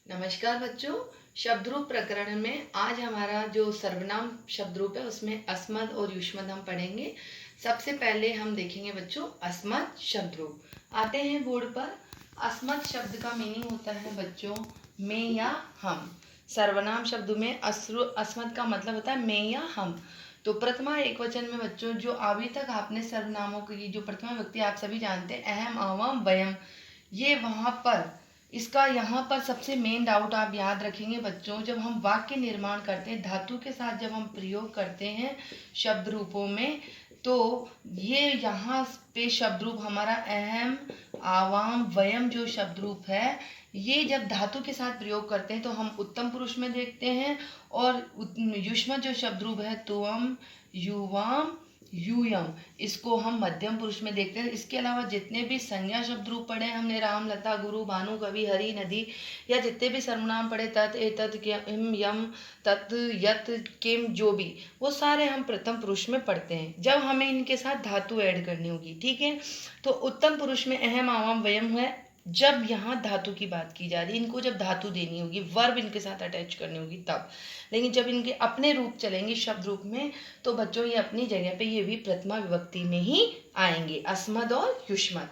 नमस्कार बच्चों। शब्द रूप प्रकरण में आज हमारा जो सर्वनाम शब्द रूप है उसमें अस्मद और युष्मद हम पढ़ेंगे। सबसे पहले हम देखेंगे बच्चों अस्मद शब्द रूप। आते हैं बोर्ड पर। अस्मद शब्द का मीनिंग होता है बच्चों मैं या हम। सर्वनाम शब्द में अस्मद का मतलब होता है मैं या हम। तो प्रथमा एक वचन में बच्चों जो अभी तक आपने सर्वनामों की जो प्रथमा व्यक्ति आप सभी जानते हैं अहम आवाम वयम, ये वहां पर इसका यहाँ पर सबसे मेन डाउट आप याद रखेंगे बच्चों, जब हम वाक्य निर्माण करते हैं धातु के साथ जब हम प्रयोग करते हैं शब्द रूपों में, तो ये यहाँ पे शब्द रूप हमारा अहम आवाम वयम जो शब्द रूप है, ये जब धातु के साथ प्रयोग करते हैं तो हम उत्तम पुरुष में देखते हैं। और युष्मत जो शब्द रूप है तुअम युवाम यूयम, इसको हम मध्यम पुरुष में देखते हैं। इसके अलावा जितने भी संज्ञा शब्द रूप पढ़े हमने राम लता गुरु भानु कवि हरि नदी, या जितने भी सर्वनाम पढ़े तत् एतत् किम यम तत् यत किम, जो भी वो सारे हम प्रथम पुरुष में पढ़ते हैं जब हमें इनके साथ धातु ऐड करनी होगी। ठीक है, तो उत्तम पुरुष में अहम आवाम वयम है जब यहाँ धातु की बात की जा रही है, इनको जब धातु देनी होगी वर्ब इनके साथ अटैच करनी होगी तब। लेकिन जब इनके अपने रूप चलेंगे शब्द रूप में तो बच्चों ये अपनी जगह पे ये भी प्रथमा विभक्ति में ही आएंगे, अस्मद और युष्मद।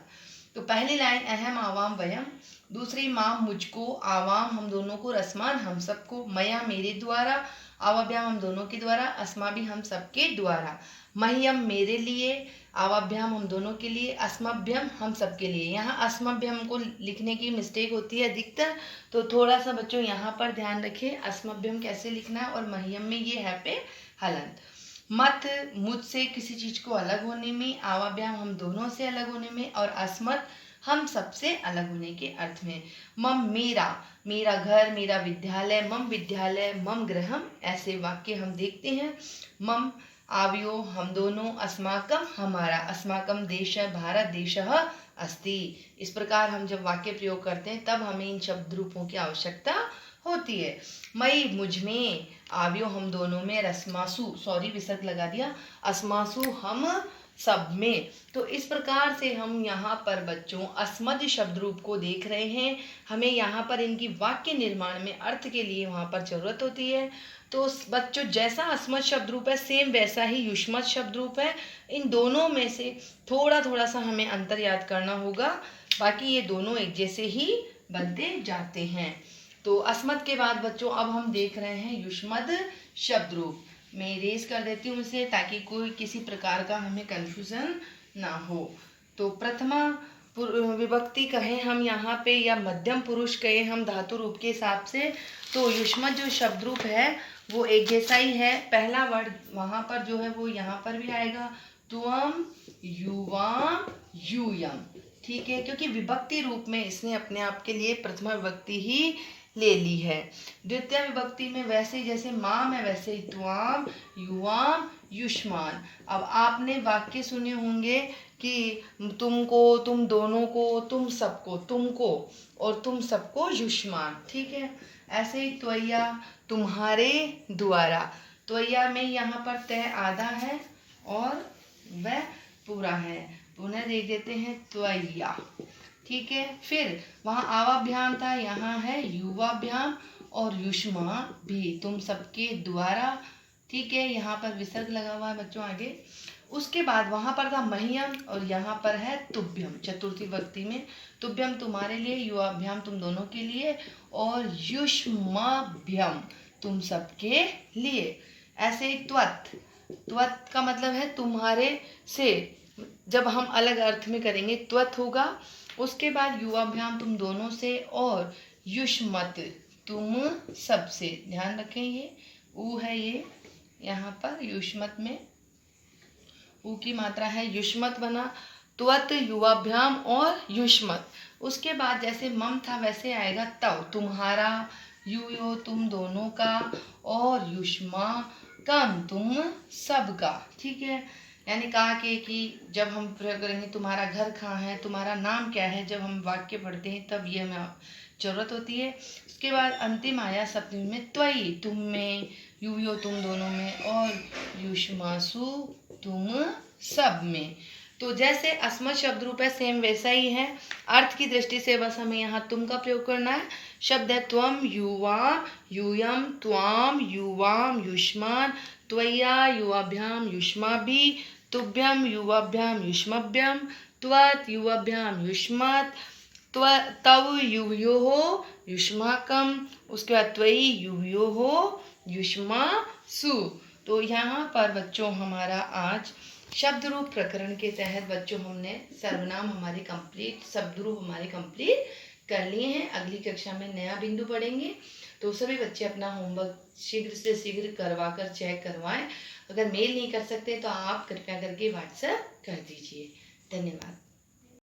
तो पहली लाइन अहम आवाम वयम, दूसरी माँ मुझको, आवाम हम दोनों को, रसमान हम सबको, मया मेरे द्वारा, आवाभ्याम हम दोनों के द्वारा, अस्मा भी हम सबके द्वारा, मह्यम मेरे लिए, आवाभ्याम हम दोनों के लिए, अस्मभ्यम हम सबके लिए। यहाँ अस्मभ्यम को लिखने की मिस्टेक होती है अधिकतर, तो थोड़ा सा बच्चों यहाँ पर ध्यान रखें अस्मभ्यम कैसे लिखना है। और मह्यम में ये है पे हलंत। मत मुझसे किसी चीज को अलग होने में, आवाभ्याम हम दोनों से अलग होने में, और अस्मत् हम सबसे अलग होने के अर्थ में। मम मेरा, मेरा घर मेरा विद्यालय, मम विद्यालय मम गृहम, ऐसे वाक्य हम देखते हैं। मम आव्यो हम दोनों, अस्माकम हमारा, अस्माकम देश भारत देशः अस्ति। इस प्रकार हम जब वाक्य प्रयोग करते हैं तब हमें इन शब्द रूपों की आवश्यकता होती है। मई मुझ में, आव्यो हम दोनों में, रस्मासु सॉरी विसर्ग लगा दिया, अस्मासु हम सब में। तो इस प्रकार से हम यहाँ पर बच्चों अस्मद शब्द रूप को देख रहे हैं। हमें यहाँ पर इनकी वाक्य निर्माण में अर्थ के लिए वहाँ पर जरूरत होती है। तो बच्चों जैसा अस्मद शब्द रूप है सेम वैसा ही युष्मत शब्द रूप है। इन दोनों में से थोड़ा थोड़ा सा हमें अंतर याद करना होगा, बाकी ये दोनों एक जैसे ही बनते जाते हैं। तो अस्मद के बाद बच्चों अब हम देख रहे हैं युष्मद शब्द रूप। मैं इरेज कर देती हूँ इसे ताकि कोई किसी प्रकार का हमें कंफ्यूजन ना हो। तो प्रथमा विभक्ति कहें हम यहाँ पे या मध्यम पुरुष कहें हम धातु रूप के हिसाब से, तो युष्मद जो शब्द रूप है वो एक जैसा ही है। पहला वर्ड वहाँ पर जो है वो यहाँ पर भी आएगा, तुअम युवाम यूयम। ठीक है, क्योंकि विभक्ति रूप में इसने अपने आप के लिए प्रथमा विभक्ति ही ले ली है। द्वितीय विभक्ति में वैसे जैसे माँ में वैसे ही त्वाम युवाम युष्मान। अब आपने वाक्य सुने होंगे कि तुमको, तुम दोनों को, तुम सबको, तुमको और तुम सबको युष्मान। ठीक है, ऐसे ही त्वया तुम्हारे द्वारा। त्वया में यहाँ पर तय आधा है और वह पूरा है, पुनः देख देते हैं त्वया। ठीक है, फिर वहाँ आवाभ्याम था, यहाँ है युवाभ्याम और युष्मा भी, तुम सबके द्वारा। ठीक है, यहाँ पर विसर्ग लगा हुआ है बच्चों आगे। उसके बाद वहाँ पर था मह्यम और यहाँ पर है तुभ्यम चतुर्थी विभक्ति में। तुभ्यम तुम्हारे लिए, युवाभ्याम तुम दोनों के लिए, और युष्माभ्यम तुम सबके लिए। ऐसे ही त्वत्, त्वत् का मतलब है तुम्हारे से, जब हम अलग अर्थ में करेंगे त्वत् होगा। उसके बाद युवाभ्याम तुम दोनों से, और युष्मत तुम सबसे। ध्यान रखें ये ऊ है, ये यहाँ पर युष्मत में ऊ की मात्रा है, युष्मत बना। त्वत् युवाभ्याम और युष्मत। उसके बाद जैसे मम था वैसे आएगा तव तुम्हारा, युयो तुम दोनों का, और युष्मा कम तुम सबका। ठीक है, यानी कहा कि जब हम प्रयोग करेंगे तुम्हारा घर कहाँ है, तुम्हारा नाम क्या है, जब हम वाक्य पढ़ते हैं तब ये हमें जरूरत होती है। उसके बाद अंतिम आया सप्तमी में त्वयि तुम में, युयो तुम दोनों में, और युष्मासु तुम सब में। तो जैसे अस्मत् शब्द रूप है सेम वैसा ही है। अर्थ की दृष्टि से बस हमें यहाँ तुम का प्रयोग करना है। शब्द है त्वम, युवा, यूयम, त्वाम, युवाम, युष्मान, त्वया, युवाभ्याम, युष्माभि, तुभ्यम, युवाभ्याम, युष्मभ्यम, त्वत्, युवाभ्याम, युष्मत्, तव, युवयोः, युष्माकम, उसके बाद त्वयि, युवयोः, युष्मासु। तो यहाँ पर बच्चों हमारा आज शब्द रूप प्रकरण के तहत बच्चों हमने सर्वनाम हमारे कंप्लीट, शब्द रूप हमारे कंप्लीट कर लिए हैं। अगली कक्षा में नया बिंदु पढ़ेंगे। तो सभी बच्चे अपना होमवर्क शीघ्र से शीघ्र करवा कर चेक करवाएं। अगर मेल नहीं कर सकते तो आप कृपया करके व्हाट्सएप कर दीजिए। धन्यवाद।